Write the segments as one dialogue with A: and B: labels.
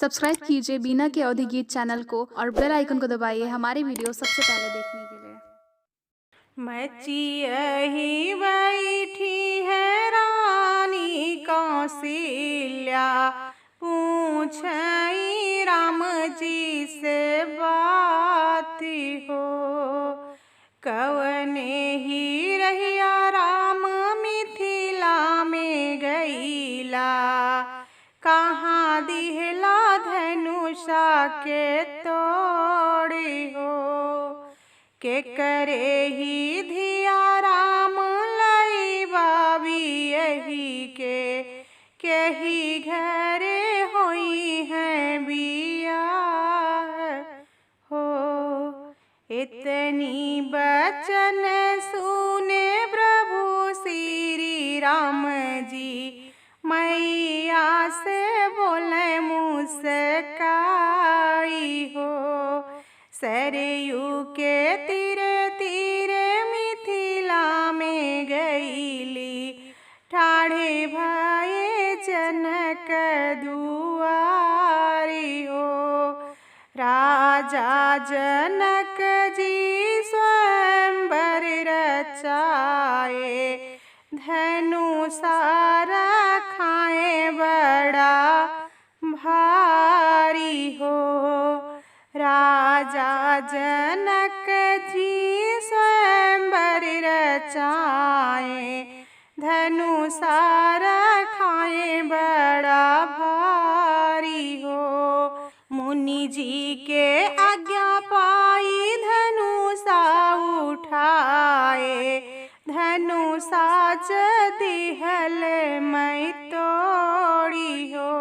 A: Subscribe कीजिए बीना के अवधि गीत चैनल को और बेल आइकन को दबाइए हमारी वीडियो सबसे पहले देखने के लिए।
B: मचियहि बैठी है रानी कौशल्या, पूछई राम जी से बात हो। कवने ही रहिया राम मिथिला में गईला, कहाँ दिहला धनुषा के तोड़ी हो। के करे ही धिया राम लई बाबी यही के ही घरे होई है बिया हो। इतनी बचन सुने प्रभु श्री राम जी, मैया से बोले मुस्काई हो। सरयू के तीरे तीरे मिथिला में गईली, ठाढ़े भये जनक दुआरी हो। राजा जनक जी स्वयंवर रचाए, धनुषा रखाए बड़ा भारी हो। राजा जनक जी स्वयंवर रचाए, धनुषा रखाए बड़ा भारी हो। मुनि जी के आज्ञा पाई धनुषा उठाए, धनुषा दिहल मैं तोड़ी हो।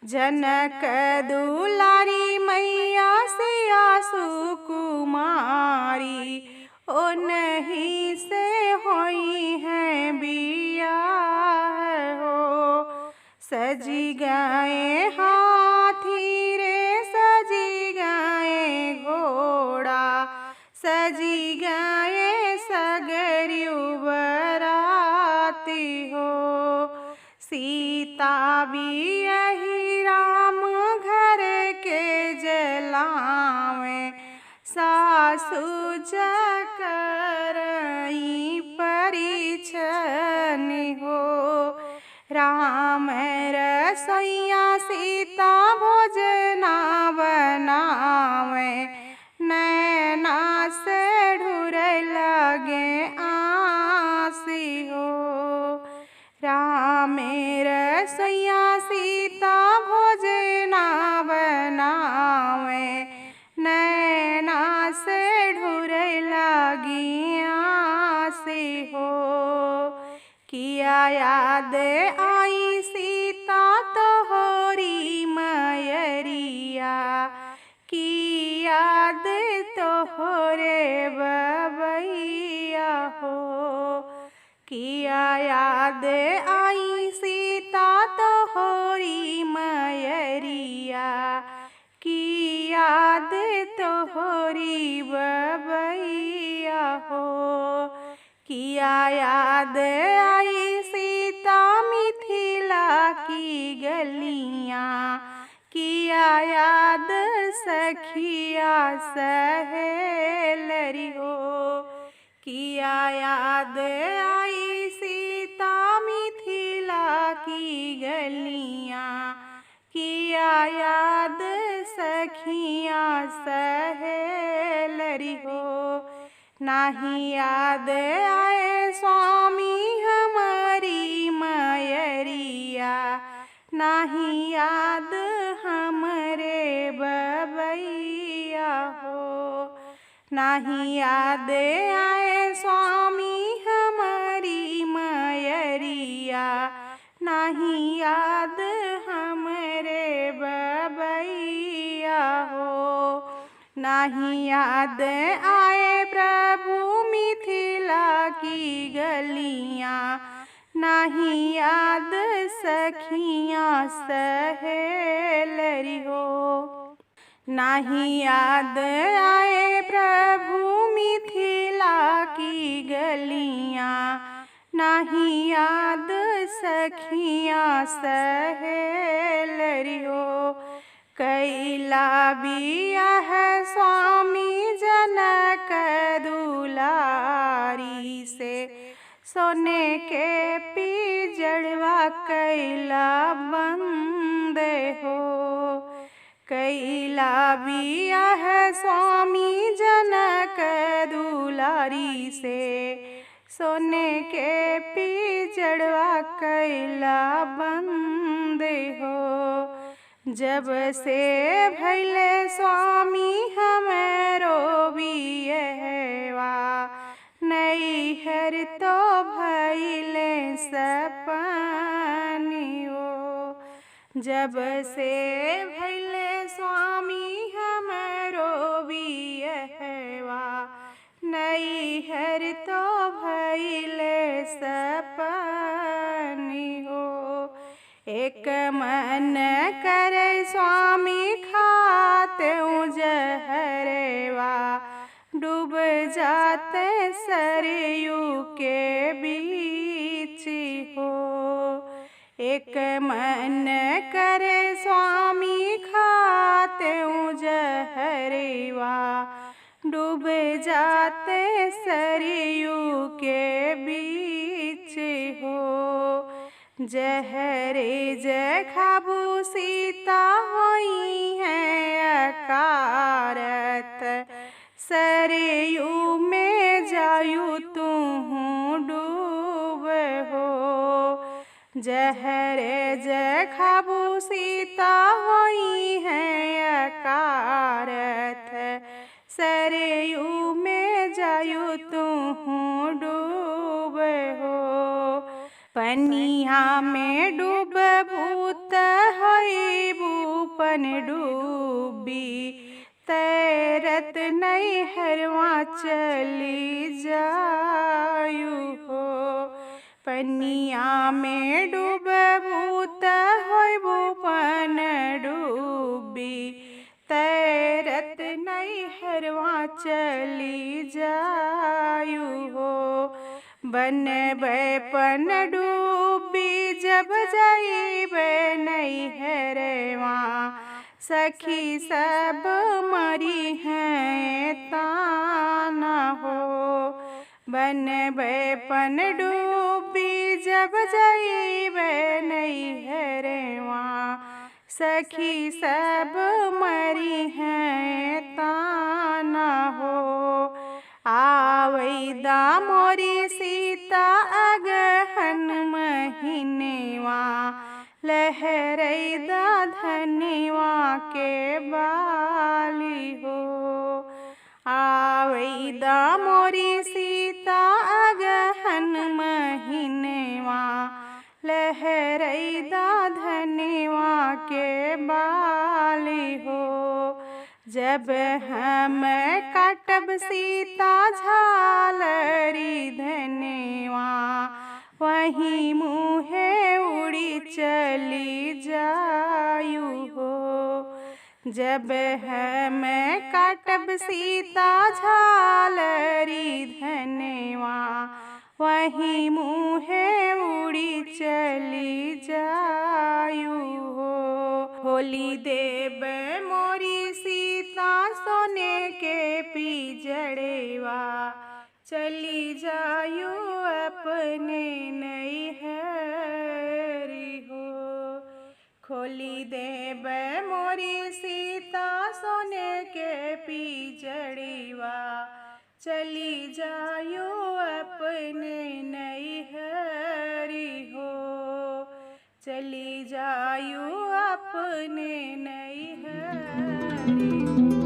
B: जनक दुलारी मैया सिया सुकुमारी, ओ नहीं से होई है बिया हो। सजी गए हाथी रे सजी गए घोड़ा, सजी गए सगरियु बराती हो। सीता भी यही राम घर के जलावे, सासु जकरई परिछन हो। राम रसोइया सीता भोजना बनावे, नैना से ढूर लगे आसी हो। राम रसोइया सीता भोजना बनावे, नैना से ढूर लगी आसी हो। किया याद आई सीता तोहरी मयरिया, की याद तोहरे बबैया हो। किया याद आई सीता तोहरी मयरिया, की याद तोहरी बबैया हो। किया याद आई सीता मिथिला की गलियाँ, किया याद सखिया सहेलरी हो। किया याद आई सीता मिथिला की गलियाँ, किया याद सखिया सहेलरी हो। नाही याद आए स्वामी हमारी मयरिया, नाही याद हमरे बबैया हो। नाही याद आए स्वामी हमारी मयरिया, नाही याद हमरे बबैया हो। नाही याद आए प्रभु मिथिला की गलियाँ, नाही याद सखियाँ सहेलरी हो। नाही याद आए प्रभु मिथिला की गलियाँ, नाही याद सखियाँ सहेलरियो कैला बियाह स्वामी जनक दुलारी से सोने के पिजड़वा कैला बंद हो कैला बियाह स्वामी जनक दुलारी से सोने के पिजड़वा कैला बंद हो जब से भैले स्वामी हमरो बियहवा नैहर तो भैले सपनियो जब से भैले स्वामी हमरो बियहवा नैहर तो भैले सपनियो एक मन करे स्वामी खाते जहरवा डूब जाते सरयू के बीच हो एक मन करे स्वामी खाते जहरवा डूब जाते सरयू के बीच हो जहरे जखाबू सीता होई है अकारत सरयू में जायू तू डूब हो जहरे जखाबू सीता होई है अकारत सरयू में जायू तू डूब हो पनिया में डूब भूत होई बूपन डूबी तैरत नैहरवा चली जायू हो पनिया में डूब भूत होई बूपन डूबी तैरत नैहरवा चली जायू हो बन बैपन डूबी जब जाइबे नैहरवा सखी सब मरी हैं ताना हो बन बैपन डूबी जब जाइबे नैहरवा सखी सब मरी हैं ताना हो आवैदा मोरी सीता अगहन महीनेवा लहरैदा धनिवा के बाली हो आवैदा मोरी सीता अगहन महीनेवा लहरैदा धनिवा के बाली हो जब हम काटब सीता झालरी धनेवा वहीं मुहे उड़ी चली जायू हो जब हम काटब सीता झालरी धनेवा वहीं मुहे उड़ी चली जायू हो होली देव मोरी सीता सोने के पिजड़ेवा चली जायू अपने नैहरी हो खोली देव मोरी सीता सोने के पिजड़ेवा चली जायू अपने नैहरी हो चली जायू अपने नैहरी हो।